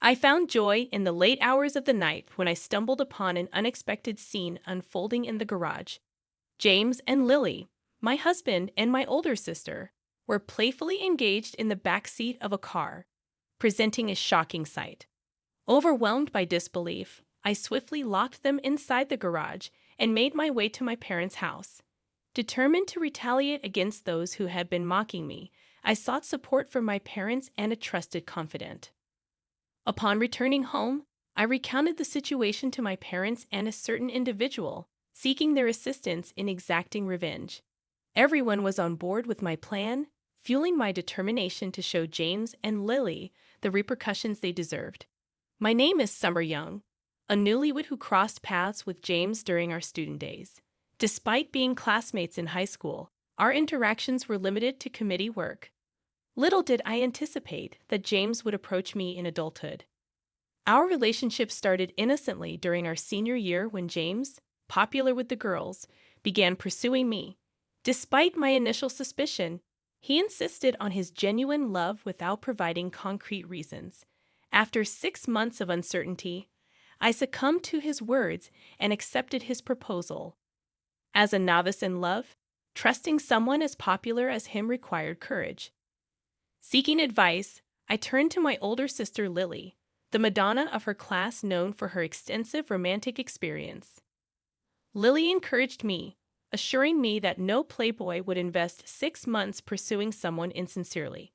I found joy in the late hours of the night when I stumbled upon an unexpected scene unfolding in the garage. James and Lily, my husband and my older sister, were playfully engaged in the back seat of a car, presenting a shocking sight. Overwhelmed by disbelief, I swiftly locked them inside the garage and made my way to my parents' house. Determined to retaliate against those who had been mocking me, I sought support from my parents and a trusted confidant. Upon returning home, I recounted the situation to my parents and a certain individual, seeking their assistance in exacting revenge. Everyone was on board with my plan, fueling my determination to show James and Lily the repercussions they deserved. My name is Summer Young, a newlywed who crossed paths with James during our student days. Despite being classmates in high school, our interactions were limited to committee work. Little did I anticipate that James would approach me in adulthood. Our relationship started innocently during our senior year when James, popular with the girls, began pursuing me. Despite my initial suspicion, he insisted on his genuine love without providing concrete reasons. After 6 months of uncertainty, I succumbed to his words and accepted his proposal. As a novice in love, trusting someone as popular as him required courage. Seeking advice, I turned to my older sister Lily, the Madonna of her class known for her extensive romantic experience. Lily encouraged me, assuring me that no playboy would invest 6 months pursuing someone insincerely.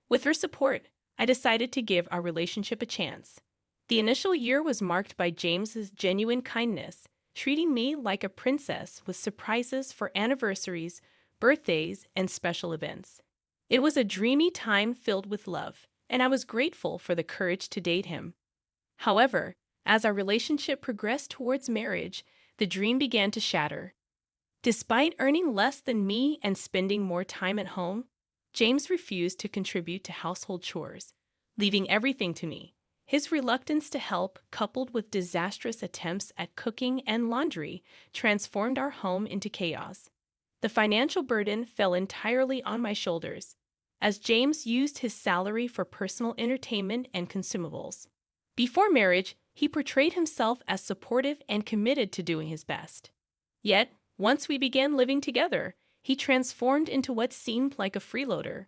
With her support, I decided to give our relationship a chance. The initial year was marked by James's genuine kindness, treating me like a princess with surprises for anniversaries, birthdays, and special events. It was a dreamy time filled with love, and I was grateful for the courage to date him. However, as our relationship progressed towards marriage, the dream began to shatter. Despite earning less than me and spending more time at home, James refused to contribute to household chores, leaving everything to me. His reluctance to help, coupled with disastrous attempts at cooking and laundry, transformed our home into chaos. The financial burden fell entirely on my shoulders, as James used his salary for personal entertainment and consumables. Before marriage, he portrayed himself as supportive and committed to doing his best. Yet, once we began living together, he transformed into what seemed like a freeloader.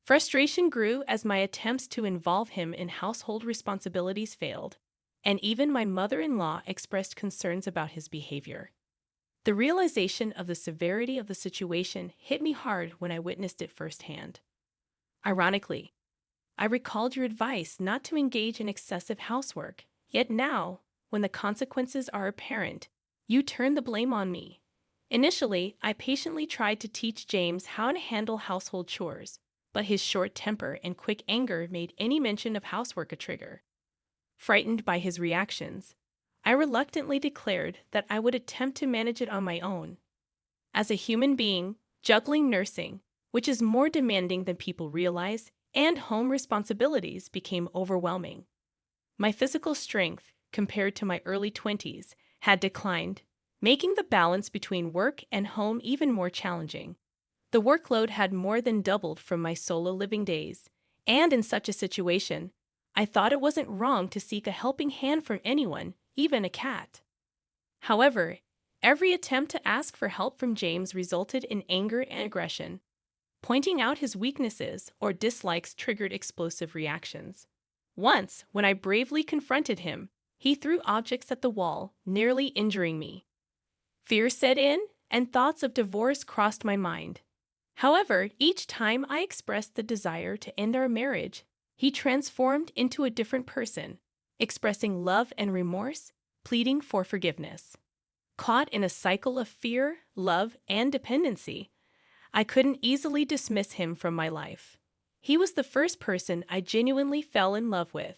Frustration grew as my attempts to involve him in household responsibilities failed, and even my mother-in-law expressed concerns about his behavior. The realization of the severity of the situation hit me hard when I witnessed it firsthand. Ironically, I recalled your advice not to engage in excessive housework, yet now, when the consequences are apparent, you turn the blame on me. Initially, I patiently tried to teach James how to handle household chores, but his short temper and quick anger made any mention of housework a trigger. Frightened by his reactions, I reluctantly declared that I would attempt to manage it on my own. As a human being, juggling nursing, which is more demanding than people realize, and home responsibilities became overwhelming. My physical strength, compared to my early 20s, had declined, making the balance between work and home even more challenging. The workload had more than doubled from my solo living days, and in such a situation, I thought it wasn't wrong to seek a helping hand from anyone, even a cat. However, every attempt to ask for help from James resulted in anger and aggression. Pointing out his weaknesses or dislikes triggered explosive reactions. Once, when I bravely confronted him, he threw objects at the wall, nearly injuring me. Fear set in, and thoughts of divorce crossed my mind. However, each time I expressed the desire to end our marriage, he transformed into a different person, expressing love and remorse, pleading for forgiveness. Caught in a cycle of fear, love, and dependency, I couldn't easily dismiss him from my life. He was the first person I genuinely fell in love with,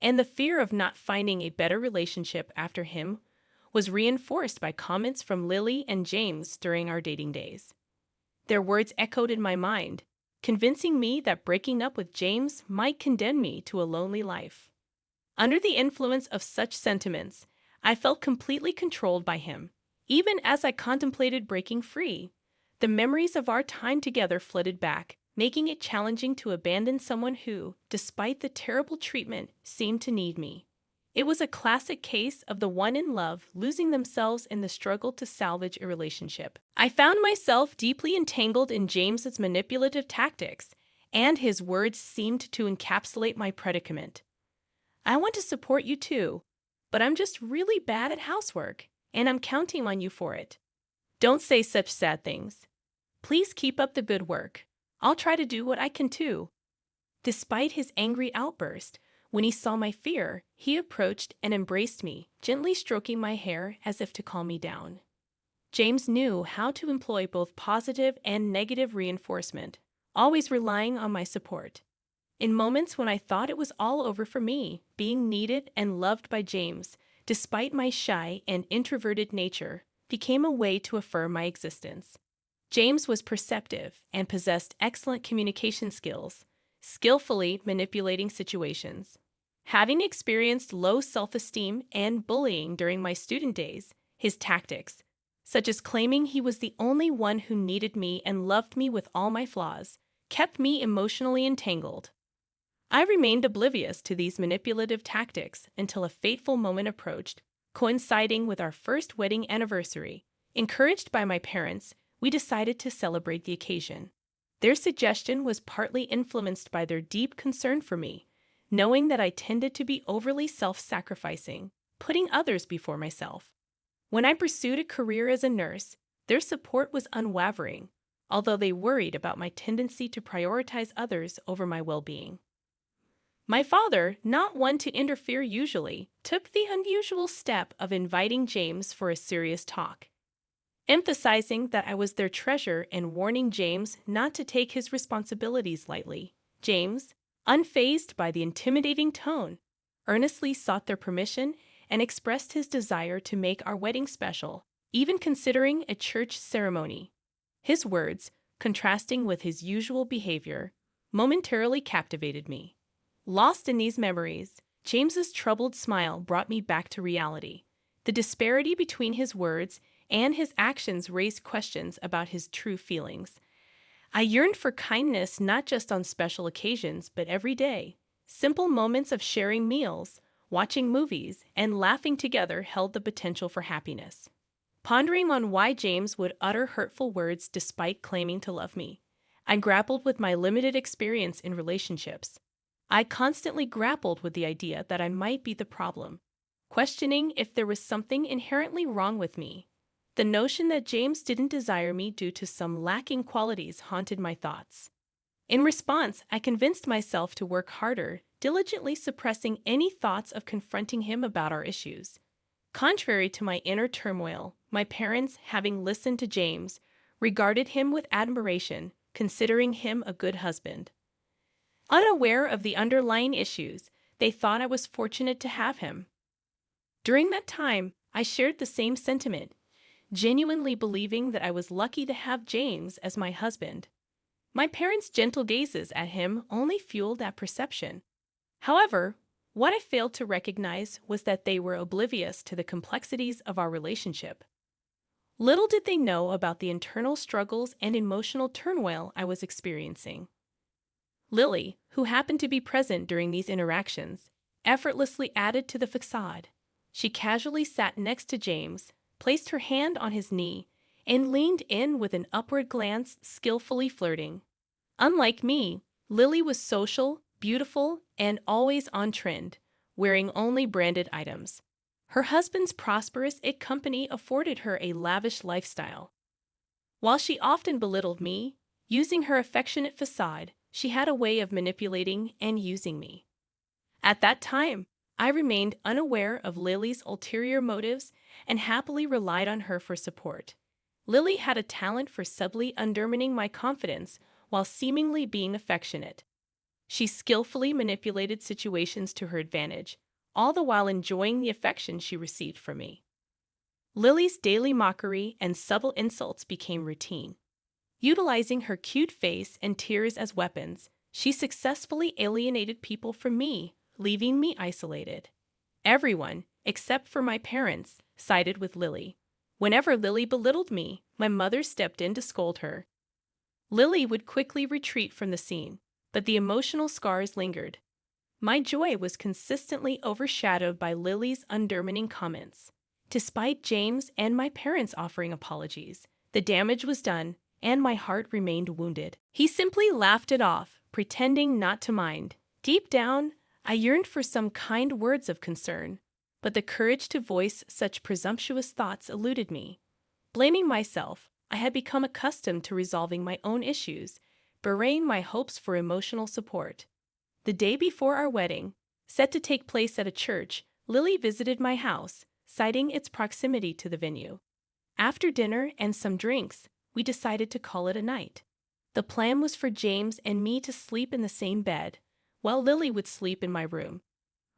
and the fear of not finding a better relationship after him was reinforced by comments from Lily and James during our dating days. Their words echoed in my mind, convincing me that breaking up with James might condemn me to a lonely life. Under the influence of such sentiments, I felt completely controlled by him. Even as I contemplated breaking free, the memories of our time together flooded back, making it challenging to abandon someone who, despite the terrible treatment, seemed to need me. It was a classic case of the one in love losing themselves in the struggle to salvage a relationship. I found myself deeply entangled in James's manipulative tactics, and his words seemed to encapsulate my predicament. I want to support you too, but I'm just really bad at housework, and I'm counting on you for it. Don't say such sad things. Please keep up the good work. I'll try to do what I can too. Despite his angry outburst, when he saw my fear, he approached and embraced me, gently stroking my hair as if to calm me down. James knew how to employ both positive and negative reinforcement, always relying on my support. In moments when I thought it was all over for me, being needed and loved by James, despite my shy and introverted nature, became a way to affirm my existence. James was perceptive and possessed excellent communication skills, skillfully manipulating situations. Having experienced low self-esteem and bullying during my student days, his tactics, such as claiming he was the only one who needed me and loved me with all my flaws, kept me emotionally entangled. I remained oblivious to these manipulative tactics until a fateful moment approached, coinciding with our first wedding anniversary. Encouraged by my parents, we decided to celebrate the occasion. Their suggestion was partly influenced by their deep concern for me, knowing that I tended to be overly self-sacrificing, putting others before myself. When I pursued a career as a nurse, their support was unwavering, although they worried about my tendency to prioritize others over my well-being. My father, not one to interfere usually, took the unusual step of inviting James for a serious talk, emphasizing that I was their treasure and warning James not to take his responsibilities lightly. James, unfazed by the intimidating tone, earnestly sought their permission and expressed his desire to make our wedding special, even considering a church ceremony. His words, contrasting with his usual behavior, momentarily captivated me. Lost in these memories, James's troubled smile brought me back to reality. The disparity between his words and his actions raised questions about his true feelings. I yearned for kindness not just on special occasions, but every day. Simple moments of sharing meals, watching movies, and laughing together held the potential for happiness. Pondering on why James would utter hurtful words despite claiming to love me, I grappled with my limited experience in relationships. I constantly grappled with the idea that I might be the problem, questioning if there was something inherently wrong with me. The notion that James didn't desire me due to some lacking qualities haunted my thoughts. In response, I convinced myself to work harder, diligently suppressing any thoughts of confronting him about our issues. Contrary to my inner turmoil, my parents, having listened to James, regarded him with admiration, considering him a good husband. Unaware of the underlying issues, they thought I was fortunate to have him. During that time, I shared the same sentiment, genuinely believing that I was lucky to have James as my husband. My parents' gentle gazes at him only fueled that perception. However, what I failed to recognize was that they were oblivious to the complexities of our relationship. Little did they know about the internal struggles and emotional turmoil I was experiencing. Lily, who happened to be present during these interactions, effortlessly added to the facade. She casually sat next to James, placed her hand on his knee, and leaned in with an upward glance, skillfully flirting. Unlike me, Lily was social, beautiful, and always on trend, wearing only branded items. Her husband's prosperous company afforded her a lavish lifestyle. While she often belittled me, using her affectionate facade, she had a way of manipulating and using me. At that time, I remained unaware of Lily's ulterior motives and happily relied on her for support. Lily had a talent for subtly undermining my confidence while seemingly being affectionate. She skillfully manipulated situations to her advantage, all the while enjoying the affection she received from me. Lily's daily mockery and subtle insults became routine. Utilizing her cute face and tears as weapons, she successfully alienated people from me, leaving me isolated. Everyone, except for my parents, sided with Lily. Whenever Lily belittled me, my mother stepped in to scold her. Lily would quickly retreat from the scene, but the emotional scars lingered. My joy was consistently overshadowed by Lily's undermining comments. Despite James and my parents offering apologies, the damage was done, and my heart remained wounded. He simply laughed it off, pretending not to mind. Deep down, I yearned for some kind words of concern, but the courage to voice such presumptuous thoughts eluded me. Blaming myself, I had become accustomed to resolving my own issues, burying my hopes for emotional support. The day before our wedding, set to take place at a church, Lily visited my house, citing its proximity to the venue. After dinner and some drinks, we decided to call it a night. The plan was for James and me to sleep in the same bed, while Lily would sleep in my room.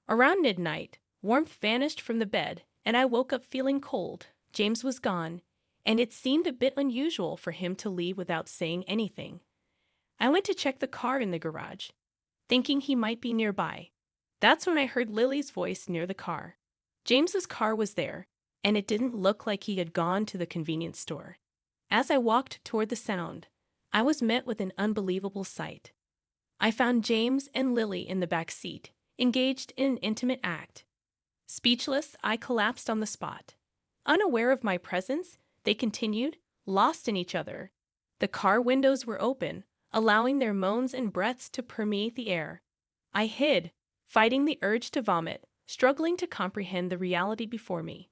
Around midnight, warmth vanished from the bed, and I woke up feeling cold. James was gone, and it seemed a bit unusual for him to leave without saying anything. I went to check the car in the garage, thinking he might be nearby. That's when I heard Lily's voice near the car. James's car was there, and it didn't look like he had gone to the convenience store. As I walked toward the sound, I was met with an unbelievable sight. I found James and Lily in the back seat, engaged in an intimate act. Speechless, I collapsed on the spot. Unaware of my presence, they continued, lost in each other. The car windows were open, allowing their moans and breaths to permeate the air. I hid, fighting the urge to vomit, struggling to comprehend the reality before me.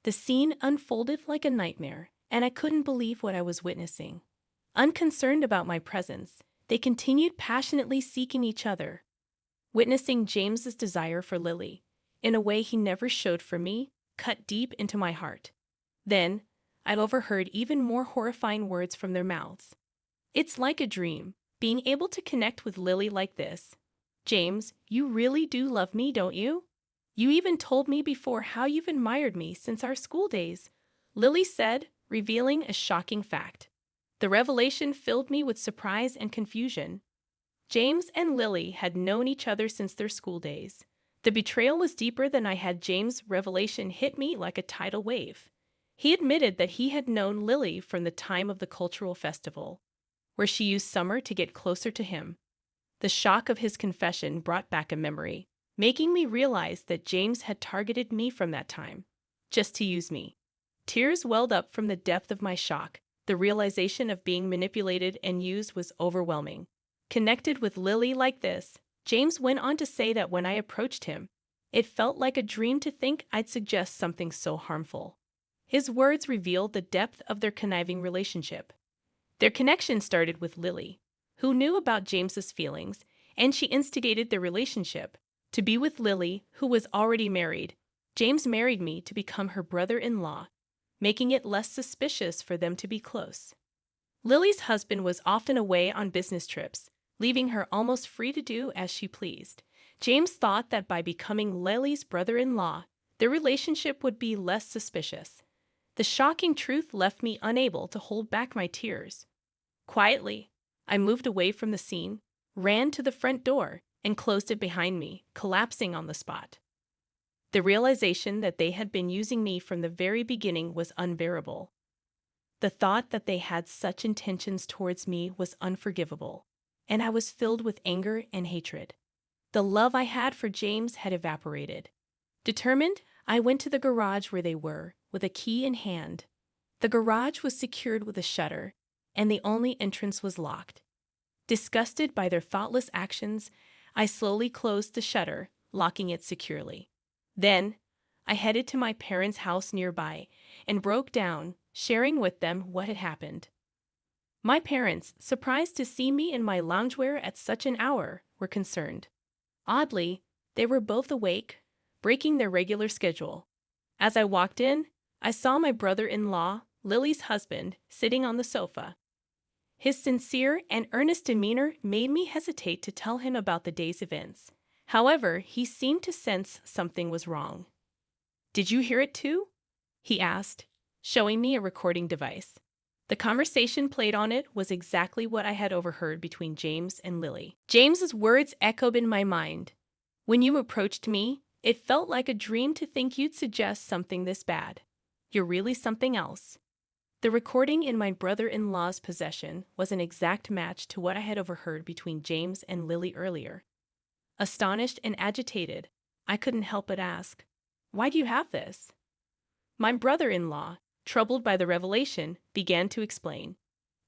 The scene unfolded like a nightmare, and I couldn't believe what I was witnessing. Unconcerned about my presence, they continued passionately seeking each other. Witnessing James's desire for Lily, in a way he never showed for me, cut deep into my heart. Then, I'd overheard even more horrifying words from their mouths. It's like a dream, being able to connect with Lily like this. James, you really do love me, don't you? You even told me before how you've admired me since our school days, Lily said, revealing a shocking fact. The revelation filled me with surprise and confusion. James and Lily had known each other since their school days. The betrayal was deeper than I had. James' revelation hit me like a tidal wave. He admitted that he had known Lily from the time of the cultural festival, where she used Summer to get closer to him. The shock of his confession brought back a memory, making me realize that James had targeted me from that time, just to use me. Tears welled up from the depth of my shock. The realization of being manipulated and used was overwhelming. Connected with Lily like this, James went on to say that when I approached him, it felt like a dream to think I'd suggest something so harmful. His words revealed the depth of their conniving relationship. Their connection started with Lily, who knew about James's feelings, and she instigated their relationship. To be with Lily, who was already married, James married me to become her brother-in-law, making it less suspicious for them to be close. Lily's husband was often away on business trips, leaving her almost free to do as she pleased. James thought that by becoming Lily's brother-in-law, their relationship would be less suspicious. The shocking truth left me unable to hold back my tears. Quietly, I moved away from the scene, ran to the front door, and closed it behind me, collapsing on the spot. The realization that they had been using me from the very beginning was unbearable. The thought that they had such intentions towards me was unforgivable, and I was filled with anger and hatred. The love I had for James had evaporated. Determined, I went to the garage where they were, with a key in hand. The garage was secured with a shutter, and the only entrance was locked. Disgusted by their thoughtless actions, I slowly closed the shutter, locking it securely. Then, I headed to my parents' house nearby and broke down, sharing with them what had happened. My parents, surprised to see me in my loungewear at such an hour, were concerned. Oddly, they were both awake, breaking their regular schedule. As I walked in, I saw my brother-in-law, Lily's husband, sitting on the sofa. His sincere and earnest demeanor made me hesitate to tell him about the day's events. However, he seemed to sense something was wrong. "Did you hear it too?" he asked, showing me a recording device. The conversation played on it was exactly what I had overheard between James and Lily. James's words echoed in my mind. "When you approached me, it felt like a dream to think you'd suggest something this bad. You're really something else." The recording in my brother-in-law's possession was an exact match to what I had overheard between James and Lily earlier. Astonished and agitated, I couldn't help but ask, "Why do you have this?" My brother-in-law, troubled by the revelation, began to explain.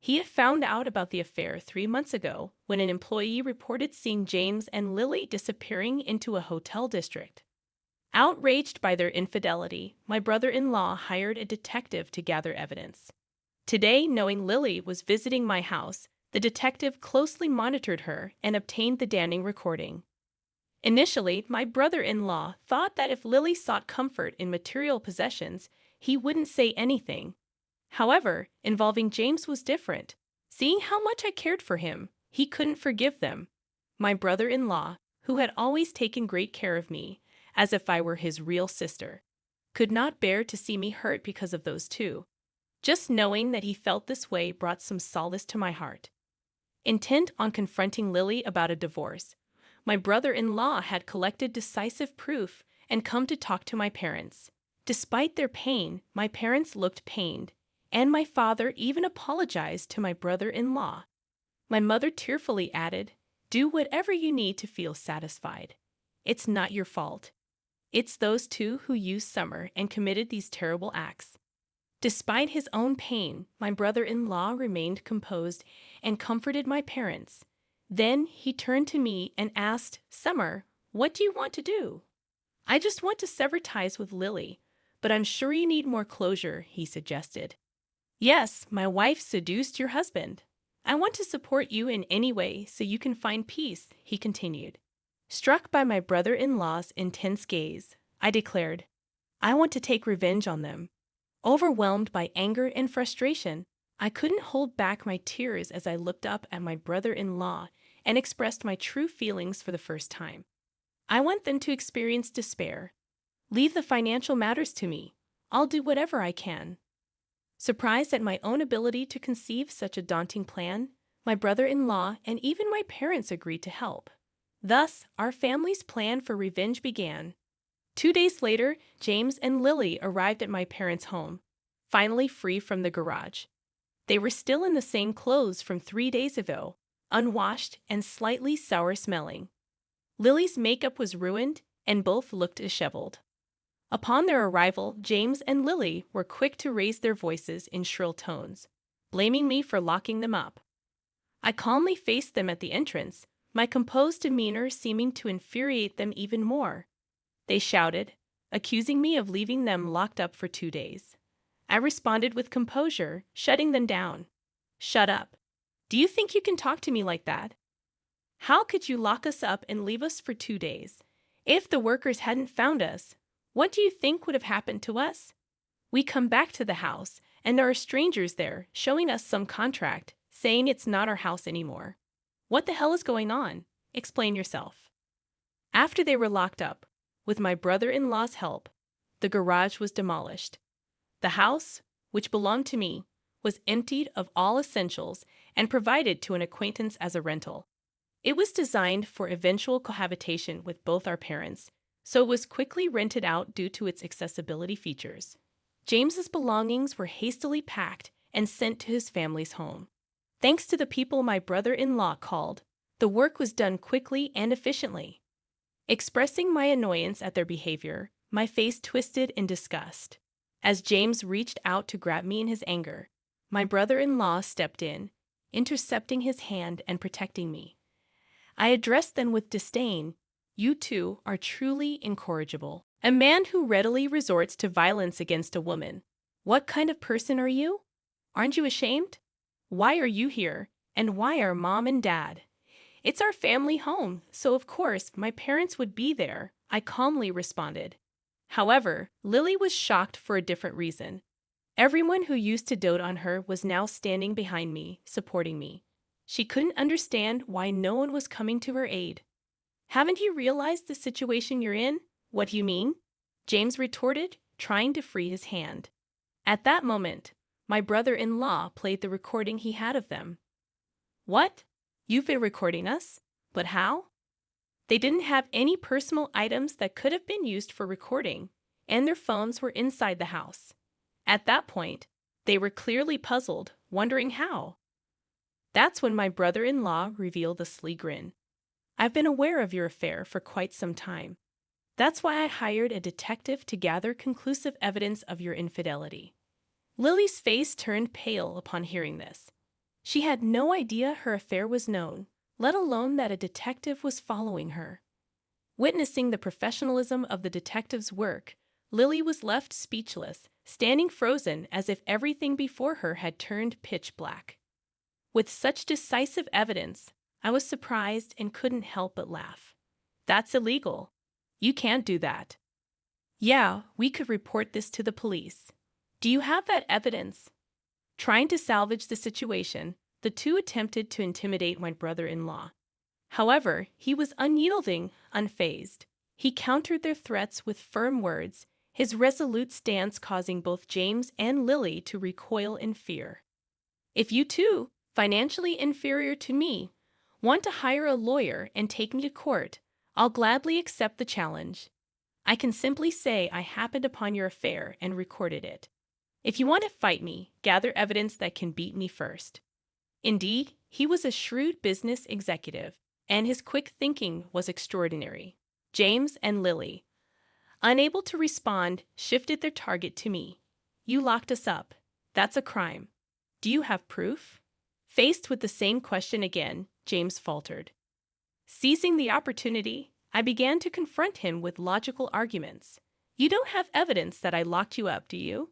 He had found out about the affair 3 months ago when an employee reported seeing James and Lily disappearing into a hotel district. Outraged by their infidelity, my brother-in-law hired a detective to gather evidence. Today, knowing Lily was visiting my house, the detective closely monitored her and obtained the damning recording. Initially, my brother-in-law thought that if Lily sought comfort in material possessions, he wouldn't say anything. However, involving James was different. Seeing how much I cared for him, he couldn't forgive them. My brother-in-law, who had always taken great care of me, as if I were his real sister, could not bear to see me hurt because of those two. Just knowing that he felt this way brought some solace to my heart. Intent on confronting Lily about a divorce, my brother-in-law had collected decisive proof and come to talk to my parents. Despite their pain, my parents looked pained, and my father even apologized to my brother-in-law. My mother tearfully added, "Do whatever you need to feel satisfied. It's not your fault. It's those two who used Summer and committed these terrible acts." Despite his own pain, my brother-in-law remained composed and comforted my parents. Then he turned to me and asked, "Summer, what do you want to do?" "I just want to sever ties with Lily, but I'm sure you need more closure," he suggested. "Yes, my wife seduced your husband. I want to support you in any way so you can find peace," he continued. Struck by my brother-in-law's intense gaze, I declared, "I want to take revenge on them." Overwhelmed by anger and frustration, I couldn't hold back my tears as I looked up at my brother-in-law and expressed my true feelings for the first time. I want them to experience despair. "Leave the financial matters to me. I'll do whatever I can." Surprised at my own ability to conceive such a daunting plan, my brother-in-law and even my parents agreed to help. Thus, our family's plan for revenge began. 2 days later, James and Lily arrived at my parents' home, finally free from the garage. They were still in the same clothes from 3 days ago, unwashed and slightly sour-smelling. Lily's makeup was ruined, and both looked disheveled. Upon their arrival, James and Lily were quick to raise their voices in shrill tones, blaming me for locking them up. I calmly faced them at the entrance, my composed demeanor seeming to infuriate them even more. They shouted, accusing me of leaving them locked up for 2 days. I responded with composure, shutting them down. "Shut up. Do you think you can talk to me like that? How could you lock us up and leave us for 2 days? If the workers hadn't found us, what do you think would have happened to us? We come back to the house, and there are strangers there showing us some contract, saying it's not our house anymore. What the hell is going on? Explain yourself." After they were locked up, with my brother-in-law's help, the garage was demolished. The house, which belonged to me, was emptied of all essentials and provided to an acquaintance as a rental. It was designed for eventual cohabitation with both our parents, so it was quickly rented out due to its accessibility features. James's belongings were hastily packed and sent to his family's home. Thanks to the people my brother-in-law called, the work was done quickly and efficiently. Expressing my annoyance at their behavior, my face twisted in disgust. As James reached out to grab me in his anger, my brother-in-law stepped in, intercepting his hand and protecting me. I addressed them with disdain. "You two are truly incorrigible. A man who readily resorts to violence against a woman. What kind of person are you? Aren't you ashamed? Why are you here? And why are Mom and Dad?" "It's our family home, so of course my parents would be there," I calmly responded. However, Lily was shocked for a different reason. Everyone who used to dote on her was now standing behind me, supporting me. She couldn't understand why no one was coming to her aid. "Haven't you realized the situation you're in? What do you mean?" James retorted, trying to free his hand. At that moment, my brother-in-law played the recording he had of them. "What? You've been recording us? But how?" They didn't have any personal items that could have been used for recording, and their phones were inside the house. At that point, They were clearly puzzled, wondering how. That's when my brother-in-law revealed a sly grin. I've been aware of your affair for quite some time. That's why I hired a detective to gather conclusive evidence of your infidelity. Lily's face turned pale upon hearing this. She had no idea her affair was known, let alone that a detective was following her. Witnessing the professionalism of the detective's work, Lily was left speechless, standing frozen as if everything before her had turned pitch black. With such decisive evidence, I was surprised and couldn't help but laugh. That's illegal. You can't do that. Yeah, we could report this to the police. Do you have that evidence? Trying to salvage the situation, the two attempted to intimidate my brother-in-law. However, he was unyielding, unfazed. He countered their threats with firm words, his resolute stance causing both James and Lily to recoil in fear. If you two, financially inferior to me, want to hire a lawyer and take me to court, I'll gladly accept the challenge. I can simply say I happened upon your affair and recorded it. If you want to fight me, gather evidence that can beat me first. Indeed, he was a shrewd business executive, and his quick thinking was extraordinary. James and Lily, unable to respond, shifted their target to me. You locked us up. That's a crime. Do you have proof? Faced with the same question again, James faltered. Seizing the opportunity, I began to confront him with logical arguments. You don't have evidence that I locked you up, do you?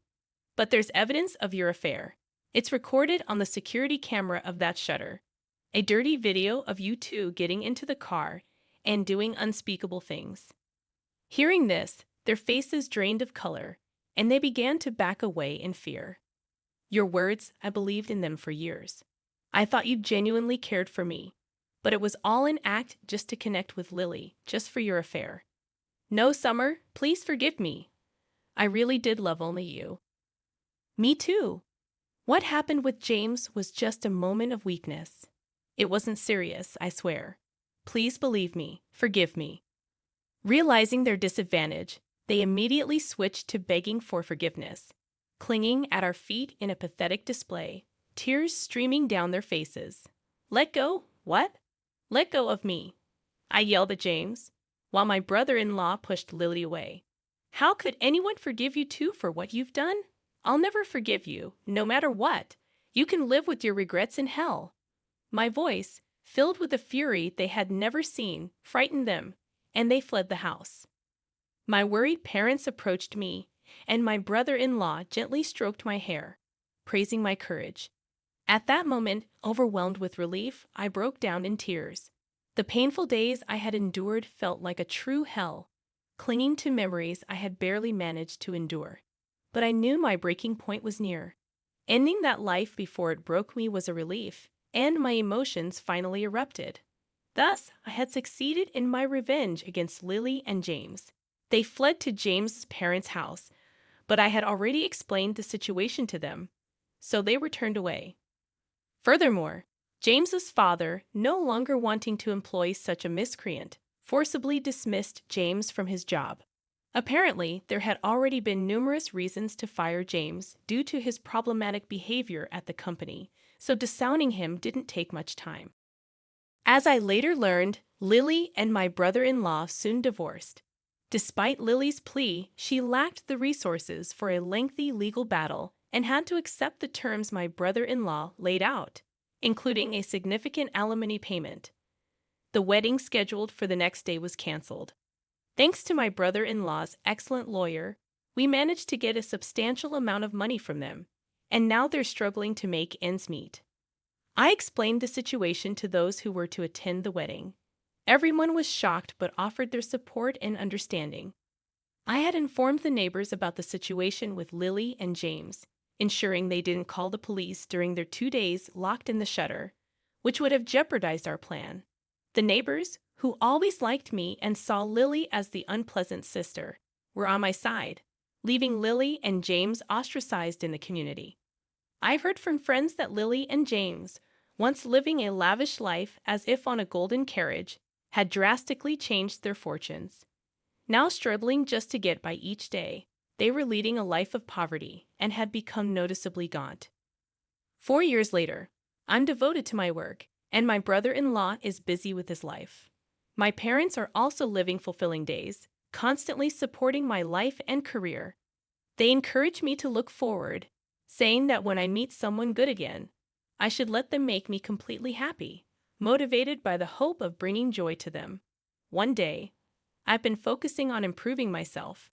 But there's evidence of your affair. It's recorded on the security camera of that shutter. A dirty video of you two getting into the car and doing unspeakable things. Hearing this, their faces drained of color, and they began to back away in fear. Your words, I believed in them for years. I thought you genuinely cared for me, but it was all an act just to connect with Lily, just for your affair. No, Summer, please forgive me. I really did love only you. Me too. What happened with James was just a moment of weakness. It wasn't serious, I swear. Please believe me, forgive me. Realizing their disadvantage, they immediately switched to begging for forgiveness, clinging at our feet in a pathetic display, tears streaming down their faces. Let go? What? Let go of me, I yelled at James, while my brother-in-law pushed Lily away. How could anyone forgive you two for what you've done? I'll never forgive you, no matter what. You can live with your regrets in hell. My voice, filled with a fury they had never seen, frightened them, and they fled the house. My worried parents approached me, and my brother-in-law gently stroked my hair, praising my courage. At that moment, overwhelmed with relief, I broke down in tears. The painful days I had endured felt like a true hell, clinging to memories I had barely managed to endure. But I knew my breaking point was near. Ending that life before it broke me was a relief, and my emotions finally erupted. Thus, I had succeeded in my revenge against Lily and James. They fled to James's parents' house, but I had already explained the situation to them, so they were turned away. Furthermore, James's father, no longer wanting to employ such a miscreant, forcibly dismissed James from his job. Apparently, there had already been numerous reasons to fire James due to his problematic behavior at the company, so disowning him didn't take much time. As I later learned, Lily and my brother-in-law soon divorced. Despite Lily's plea, she lacked the resources for a lengthy legal battle and had to accept the terms my brother-in-law laid out, including a significant alimony payment. The wedding scheduled for the next day was canceled. Thanks to my brother-in-law's excellent lawyer, we managed to get a substantial amount of money from them, and now they're struggling to make ends meet. I explained the situation to those who were to attend the wedding. Everyone was shocked but offered their support and understanding. I had informed the neighbors about the situation with Lily and James, ensuring they didn't call the police during their 2 days locked in the shutter, which would have jeopardized our plan. The neighbors, who always liked me and saw Lily as the unpleasant sister, were on my side, leaving Lily and James ostracized in the community. I've heard from friends that Lily and James, once living a lavish life as if on a golden carriage, had drastically changed their fortunes. Now struggling just to get by each day, They were leading a life of poverty and had become noticeably gaunt. 4 years later, I'm devoted to my work, and my brother-in-law is busy with his life. My parents are also living fulfilling days, constantly supporting my life and career. They encourage me to look forward, saying that when I meet someone good again, I should let them make me completely happy, motivated by the hope of bringing joy to them. One day, I've been focusing on improving myself,